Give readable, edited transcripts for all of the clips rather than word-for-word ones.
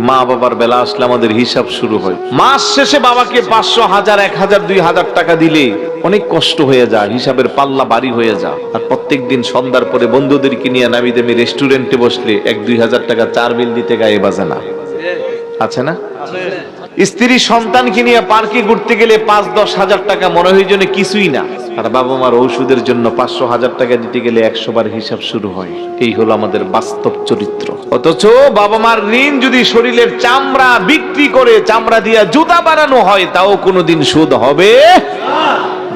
মা বাবার বেলা আসলে আমাদের হিসাব শুরু হয়। মাস শেষে বাবাকে 500, 1000, 1000, 2000 টাকা দিলে অনেক কষ্ট হয়ে যায়, হিসাবের পাল্লা ভারী হয়ে যায়। আর প্রত্যেকদিন সন্ধ্যার পরে বন্ধুদেরকে নিয়ে নামি দামি রেস্টুরেন্টে বসলে 1-2000 টাকা চার বিল দিতে গায়ে বাজে না, আছে না? স্ত্রী সন্তানকে নিয়ে পার্কে ঘুরতে গেলে 5-10 হাজার টাকা মনে হয় যেন কিছুই না। আর বাবা মার ঔষধের জন্য 500-1000 টাকা দিতে গেলে 100 বার হিসাব শুরু হয়। এই হলো আমাদের বাস্তব চরিত্র। অথচ বাবা মার ঋণ যদি শরীরের চামড়া বিক্রি করে চামড়া দিয়ে জুতা বানানো হয়, তাও কোনোদিন সুদ হবে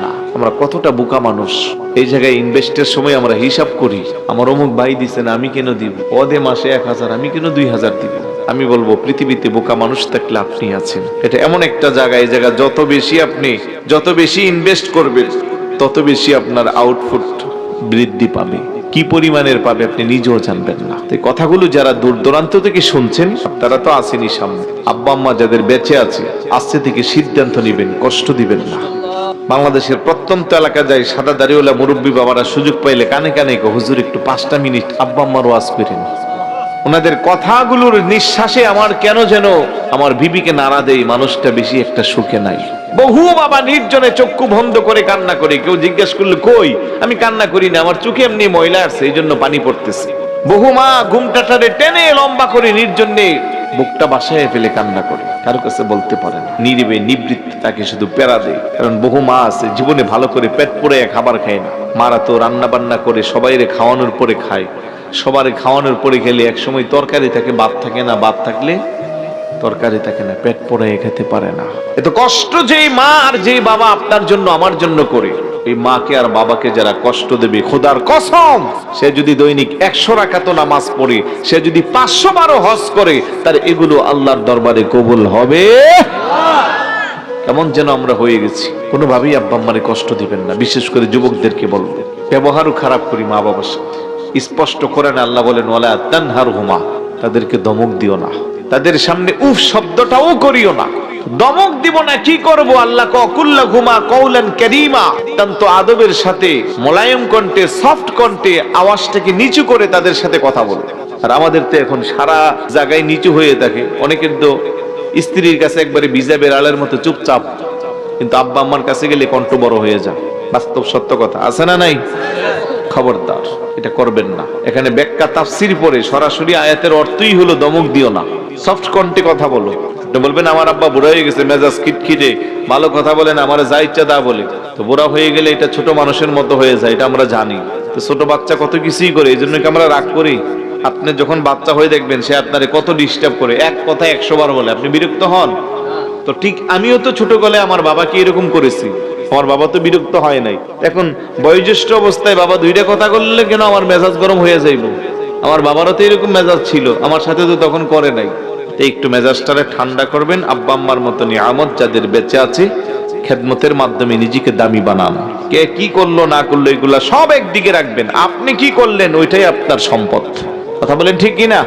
না। আমরা কতটা বোকা মানুষ। এই জায়গায় ইনভেস্টের সময় আমরা হিসাব করি, আমার অমুক ভাই দিচ্ছেন আমি কেন দিব, ওদে মাসে 1000 আমি কেন 2000 দিব। আমি বলবো পৃথিবীতে বোকা মানুষ থাকলে আপনি আছেন। এটা এমন একটা জায়গা, এই জায়গা যত বেশি ইনভেস্ট করবেন তত বেশি আপনার আউটপুট বৃদ্ধি পাবে। কি পরিমাণের পাবে আপনি নিজেও জানবেন না। এই কথাগুলো যারা দূর দূরান্ত থেকে শুনছেন, তারা তো আসেনি সামনে। আব্বা আম্মা যাদের বেঁচে আছে, আজকে থেকে সিদ্ধান্ত নেবেন, কষ্ট দিবেন না। বাংলাদেশের প্রত্যন্ত এলাকা যায় সাদা দাড়িওয়ালা মুরব্বী বাবারা সুযোগ পাইলে কানে কানে হুজুর একটু 5টা মিনিট আব্বা আম্মার ওয়াজ করেন। ওনাদের কথাগুলোর নিঃশ্বাসে আমার কেন যেন আমার বিবিকে নাড়া দেয়, মানুষটা বেশি একটা সুখে নাই। বহু বাবা নির্জনে চক্ষু বন্ধ করে কান্না করে, কেউ জিজ্ঞেস করলে কই, আমি কান্না করি না, আমার চোখে এমনি ময়লা আসছে এই জন্য পানি পড়তেছে। বহু মা ঘুমটাটারে টেনে লম্বা করে নির্জনে বুকটা বাসায় ফেলে কান্না করে, কারো কাছে বলতে পারে না, নীরবে নিবৃত্তে তাকে শুধু পেরা দেয়। কারণ বহু মা আছে জীবনে ভালো করে পেট পুড়ে খাবার খায় না। মারা তো রান্না বান্না করে সবাইরে খাওয়ানোর পরে খায়, সবার খাওয়ানোর পরে খেলে একসময় তরকারি থাকে, ভাত থাকে না, ভাত থাকলে তরকারি থাকে না, পেট পড়ে খেতে পারে না। এত কষ্ট যেই মা আর যেই বাবা আপনার জন্য আমার জন্য করে, এই মাকে আর বাবাকে যারা কষ্ট দেবে, খোদার কসম, সে যদি দৈনিক 100 রাকাত নামাজ পড়ে, সে যদি 500 বারও হজ করে, তার এগুলো আল্লাহর দরবারে কবুল হবে। কেমন যেন আমরা হয়ে গেছি। কোনোভাবেই আব্বা আম্মারে কষ্ট দিবেন না। বিশেষ করে যুবকদেরকে বলবো, ব্যবহারও খারাপ করি মা বাবার সাথে। স্পষ্ট করেন আল্লাহ বলেন, ওয়ালা তানহারহুমা, তাদেরকে দমক দিও না, তাদের সামনে উফ শব্দটাও করিও না। দমক দিব না, কি করব? আল্লাহ কুল্লাহুমা কওলান কারীমা, অত্যন্ত আদবের সাথে মোলায়েম কণ্ঠে, সফট কণ্ঠে আওয়াজটাকে নিচু করে তাদের সাথে কথা বলতে। আর আমাদের তো এখন সারা জায়গায় নিচু হয়ে থাকে। অনেকের তো স্ত্রীর কাছে একবারে ভিজা বেড়ালের মতো চুপচাপ, কিন্তু আব্বা আম্মার কাছে গেলে কণ্ঠ বড় হয়ে যায়। বাস্তব সত্য কথা, আছে না নাই? খবরদার, এটা করবেন না। এখানে ব্যাখ্যা তাফসীর পড়ে সরাসরি আয়াতের অর্থই হলো দমক দিও না, সফট কণ্ঠে কথা বলো। বলবেন আমার আব্বা বুড়া হয়ে গেছে, মেজাজ খিটখিটে, ভালো কথা বলেন, আমার যা ইচ্ছা তা বলে। তো বুড়া হয়ে গেলে এটা ছোট মানুষের মতো হয়ে যায়, এটা আমরা জানি। তো ছোট বাচ্চা কত কিছুই করে, এই জন্য কি আমরা রাগ করি? আপনি যখন বাচ্চা হয়ে দেখবেন সে আপনারে কত ডিস্টার্ব করে, এক কথা 100 বার বলে, আপনি বিরক্ত হন? তো ঠিক আমিও তো ছোট গলে আমার বাবাকে এরকম করেছি, আমার বাবা তো বিরক্ত হয় নাই। এখন বয়োজ্যেষ্ঠ অবস্থায় বাবা 2টা কথা বললে কেন আমার মেজাজ গরম হয়ে যাইব? আমার বাবারও তো এরকম মেজাজ ছিল, আমার সাথে তো তখন করে নাই। একটু মেজাজটারে ঠান্ডা করবেন। আব্বা আম্মার মতো নিয়ামত যাদের বেঁচে আছে, খেদমতের মাধ্যমে নিজেকে দামি বানান। কে কি করলো না করলো এগুলা সব একদিকে রাখবেন, আপনি কি করলেন ওইটাই আপনার সম্পদ। কথা বলেন ঠিক কিনা?